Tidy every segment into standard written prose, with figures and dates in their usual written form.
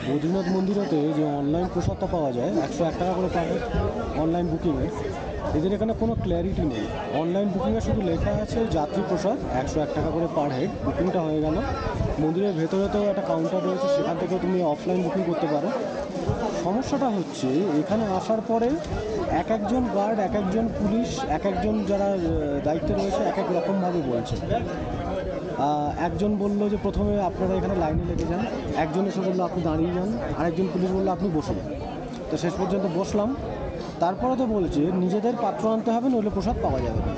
বদ্রীনাথ মন্দিরেতে যে অনলাইন প্রসাদটা পাওয়া যায় 101 টাকা করে পাবে অনলাইন বুকিংয়ে, এদের এখানে কোনো ক্ল্যারিটি নেই। অনলাইন বুকিংয়ে শুধু লেখা আছে যাত্রী প্রসাদ 101 টাকা করে পার হেড, বুকিংটা হয়ে গেল। মন্দিরের ভেতরেতেও একটা কাউন্টার রয়েছে, সেখান থেকেও তুমি অফলাইন বুকিং করতে পারো। সমস্যাটা হচ্ছে এখানে আসার পরে এক একজন গার্ড, এক একজন পুলিশ, এক একজন যারা দায়িত্বে রয়েছে এক এক রকমভাবে বলছে। একজন বললো যে প্রথমে আপনারা এখানে লাইনে লেগে যান, একজন এসে বললো আপনি দাঁড়িয়ে যান, আরেকজন পুলিশ বললো আপনি বসুন। তো শেষ পর্যন্ত বসলাম। তারপরে তো বলছে নিজেদের পাত্র আনতে হবে, নইলে প্রসাদ পাওয়া যাবে না।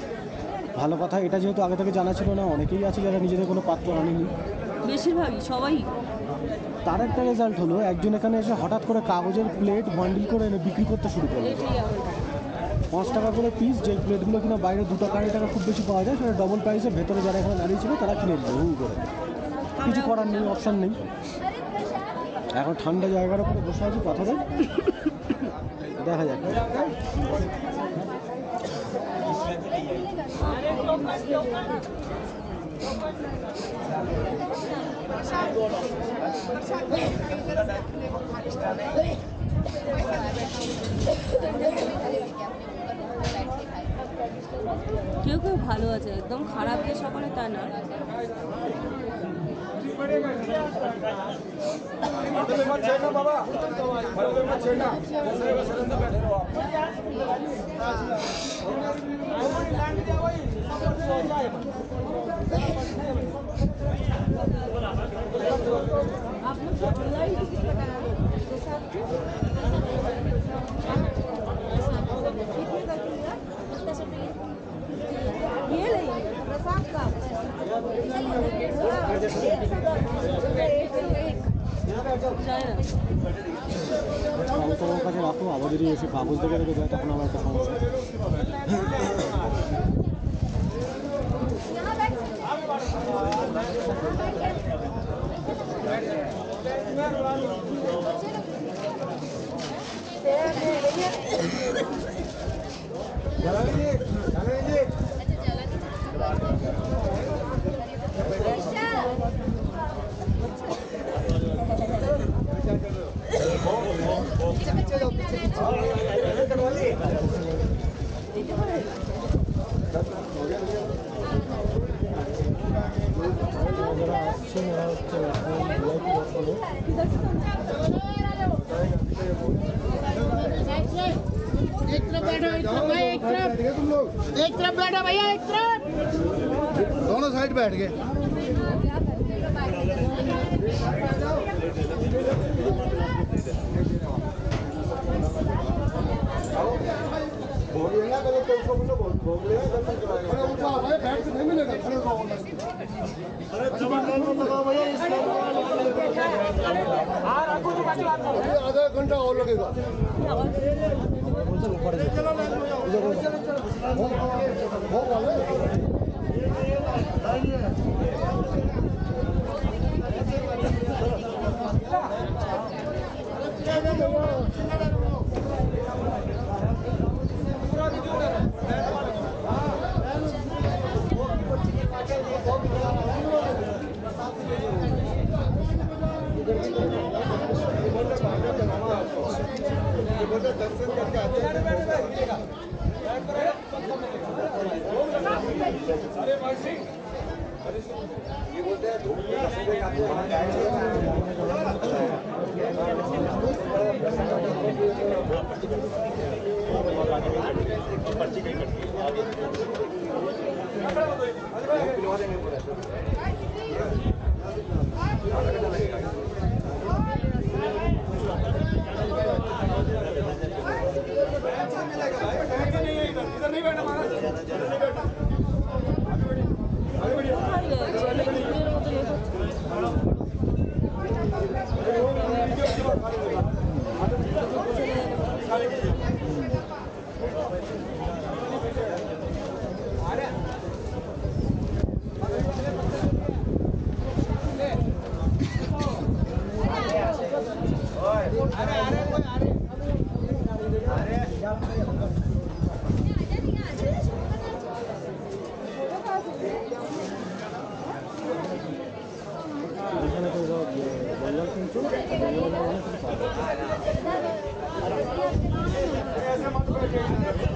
ভালো কথা, এটা যেহেতু আগে থেকে জানা ছিল না, অনেকেই আছে যারা নিজেদের কোনো পাত্র আনেনি, বেশিরভাগই সবাই। তার একটা রেজাল্ট হলো একজন এখানে এসে হঠাৎ করে কাগজের প্লেট বান্ডিল করে এনে বিক্রি করতে শুরু করলো। 5 টাকা করে পিস, যে প্লেটগুলো কিনা বাইরে 2 টাকা 2.5 টাকা খুব বেশি পাওয়া যায়, সেটা ডবল প্রাইসে ভেতরে যারা এখানে দাঁড়িয়ে ছিল তারা কিনে নিল হু করে। কিছু করার নেই, অপশান নেই। এখন ঠান্ডা জায়গার উপরে বসে আছি পাথরে, দেখা যাক। কেউ কেউ ভালো আছে, একদম খারাপ যে সকলে তা না। তোমার কাছে রাখো, আবার যদি এসে কাগজ দেখে রেখে দেয় তখন আমার একটা সমস্যা। एक तरफ बैठो भैया, एक तरफ, दोनों साइड बैठ गए। आधा घंटा और लगेगा। কিছু অনেক কিছু পাওয়া যায়।